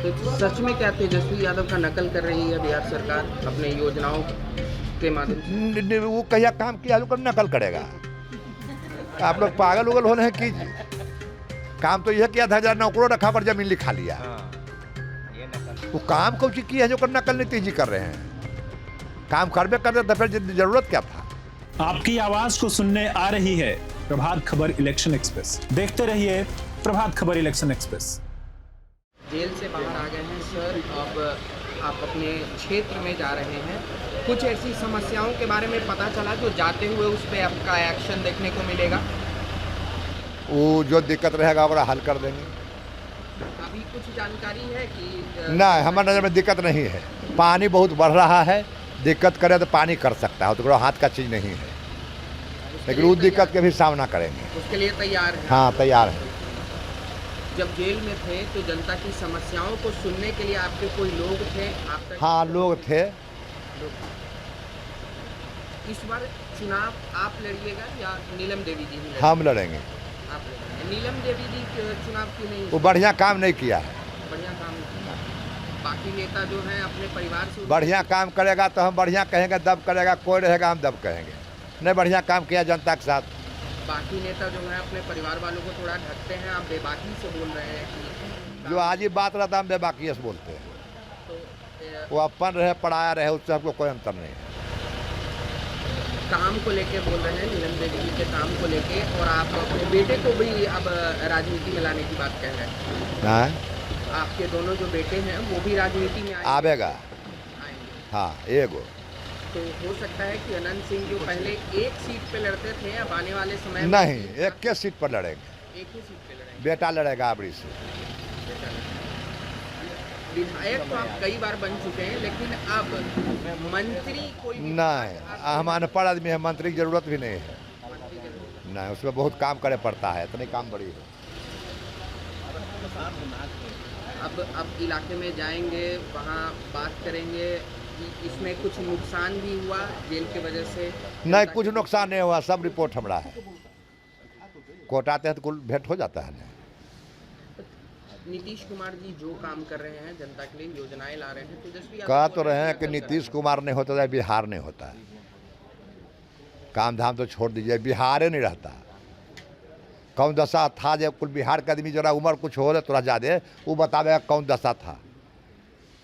तो सच में क्या तेजस्वी यादव का नकल कर रही है बिहार सरकार अपने योजनाओं के माध्यम से? वो कहिया काम किया जो नकल करेगा। आप लोग पागल उगल होने हैं कीजिए। काम तो यह किया था, जरा नौकरों रखा पर जमीन लिखा लिया। ये नकल वो काम कौन सी किया है जो कर नकल नीतीश जी कर रहे हैं। काम करबे करते तो फिर जरूरत क्या था। आपकी आवाज को सुनने आ रही है प्रभात खबर इलेक्शन एक्सप्रेस। देखते रहिए Prabhat Khabar election express. Jail से बाहर आ गए हैं सर, अब आप अपने क्षेत्र में जा रहे हैं। कुछ ऐसी समस्याओं के बारे में पता चला जो जाते हुए उस पर आपका एक्शन देखने को मिलेगा? वो जो दिक्कत रहेगा वो हल कर देंगे। अभी कुछ जानकारी है कि ना, हमारे नज़र में दिक्कत नहीं है। पानी बहुत बढ़ रहा है, दिक्कत करे तो पानी कर सकता है, तो हाथ का चीज़ नहीं है, लेकिन उस दिक्कत के भी सामना करेंगे। उसके लिए तैयार है? हाँ, तैयार है। जब जेल में थे तो जनता की समस्याओं को सुनने के लिए आपके कोई लोग थे आप तक? हाँ, लोग थे। इस बार चुनाव आप लड़िएगा या नीलम देवी जी ही हम लड़ेंगे। आप लड़ेंगे। नीलम देवी जी चुनाव क्यों नहीं? वो बढ़िया काम नहीं किया है। बढ़िया काम नहीं किया। बाकी नेता जो हैं अपने परिवार से बढ़िया काम करेगा तो हम बढ़िया कहेंगे, दब करेगा कोई रहेगा हम दब कहेंगे। नहीं, बढ़िया काम किया जनता के साथ। बाकी नेता जो है अपने परिवार वालों को थोड़ा ढकते हैं, आप बेबाकी से बोल रहे हैं कि जो आज ही बात रहता हम बेबाकी से बोलते हैं। तो वो अपन रहे पढ़ाया रहे, उससे हमको कोई अंतर नहीं है। काम को लेके बोल रहे हैं, नीलम देवी जी के काम को लेके, और आप अपने बेटे को भी अब राजनीति में लाने की बात कह रहे हैं। हाँ, आपके दोनों जो बेटे हैं वो भी राजनीति में आवेगा। आएंगे। हाँ, एगो तो हो सकता है कि अनंत सिंह जो पहले एक सीट पे लड़ते थे अब आने वाले समय में नहीं, एक के सीट पर लड़ेंगे। एक ही सीट पे लड़ेंगे। बेटा लड़ेगा आबरी से। विधायक तो आप कई बार बन चुके हैं, लेकिन अब मंत्री कोई नहीं, हम अनपढ़ आदमी है, मंत्री की जरूरत भी नहीं है। नहीं, उसमें बहुत काम करे पड़ता है, इतनी काम बड़ी है। अब इलाके में जाएंगे, वहाँ बात करेंगे कि इसमें कुछ नुकसान भी हुआ जेल की वजह से? नहीं, कुछ नुकसान नहीं हुआ, सब रिपोर्ट हमारा है। कोर्ट आते हैं तो कुल भेंट हो जाता है। नीतीश कुमार जी जो काम कर रहे हैं जनता के लिए, योजनाएं ला रहे हैं, तेजस्वी यादव कह बोल तो रहे हैं कि कि नीतीश कुमार नहीं होता है बिहार नहीं होता है। काम धाम तो छोड़ दीजिए, बिहार ही नहीं रहता। कौन दशा था जब कुल बिहार का आदमी जरा उम्र कुछ हो रहा थोड़ा ज़्यादा, वो बतावेगा कौन दशा था।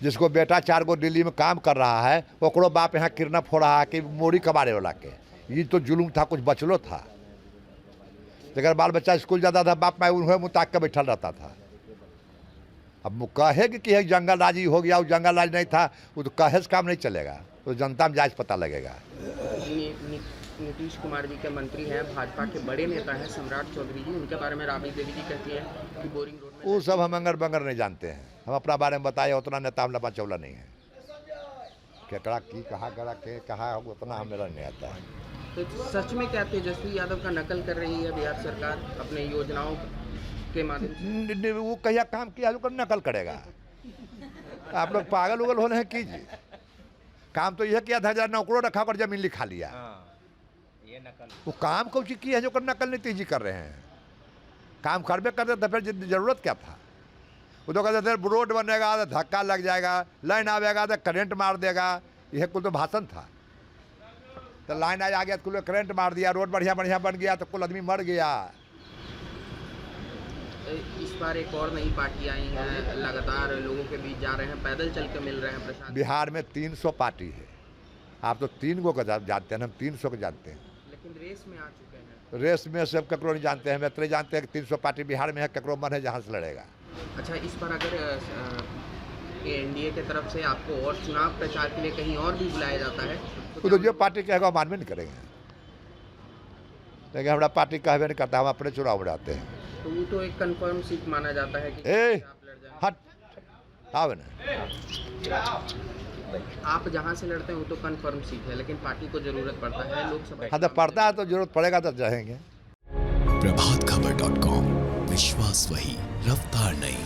जिसको बेटा 4 गो दिल्ली में काम कर रहा है, ओकरो बाप यहाँ किडनैप हो रहा है कि मोरी कबाड़े वाला के। ये तो जुलूम था, कुछ बचलो था। अगर बाल बच्चा स्कूल जाता था, बाप माई उन्हें मुताक के बैठल रहता था। अब कहेगी कि जंगल राज ही हो गया, वो जंगल राज नहीं था, वो तो कहे से काम नहीं चलेगा, तो जनता में जायज पता लगेगा। नीतीश कुमार जी के मंत्री हैं, भाजपा के बड़े नेता हैं सम्राट चौधरी जी, उनके बारे में राबड़ी देवी जी कहती हैं कि बोरिंग रोड में वो सब हम अंगर बंगर नहीं जानते हैं। हम अपना बारे में बताए उतना नेता हम लपा चौला नहीं है। केकड़ा की कहा गड़ा के कहा उतना हमें नहीं आता है। तो सच में क्या तेजस्वी यादव का नकल कर रही है बिहार सरकार अपने योजनाओं के माध्यम से? वो कहिया काम किया जो कर नकल करेगा। आप लोग पागल उगल होने हैं कीजिए। काम तो यह किया था, जरा नौकरों रखा पर जमीन लिखा लिया। ये नकल वो काम कौन सी किया है जो कर नकल नीतीश जी कर रहे हैं। काम करबे करते तो फिर जरूरत क्या था। वो तो कहते थे रोड बनेगा तो धक्का लग जाएगा, लाइन आवेगा तो करंट मार देगा, यह कुल तो भाषण था। तो लाइन आ गया तो कुल करंट मार दिया, रोड बढ़िया बढ़िया बन गया तो कुल आदमी मर गया। इस बार एक और नई पार्टी आई हैं, लगातार लोगों के बीच जा रहे हैं, पैदल चल के मिल रहे हैं प्रशासन। बिहार में 300 पार्टी है। आप तो 3 गो का जानते हैं, हम 300 को जानते हैं। लेकिन रेस में आ चुके हैं। रेस में सब ककरो नहीं जानते हैं, हम इतने जानते हैं कि 300 पार्टी बिहार में है, ककरो मन है जहाँ से लड़ेगा। अच्छा, इस बार अगर एनडीए की तरफ से आपको और चुनाव प्रचार के लिए कहीं और भी बुलाया जाता है तो जो पार्टी कहेगा हम मानवे नहीं करेंगे, लेकिन हमारा पार्टी कहवे नहीं करता, हम अपने चुनाव में रहते हैं। तो वो तो एक कंफर्म सीट माना जाता है कि ए, आप लड़ जाएं। हट आवे ना। आप जहाँ से लड़ते हैं वो तो कंफर्म सीट है, लेकिन पार्टी को जरूरत पड़ता है लोकसभा। हाँ, तो पड़ता है तो जरूरत पड़ेगा तो रहेंगे। प्रभातखबर.com, विश्वास वही, रफ्तार नहीं।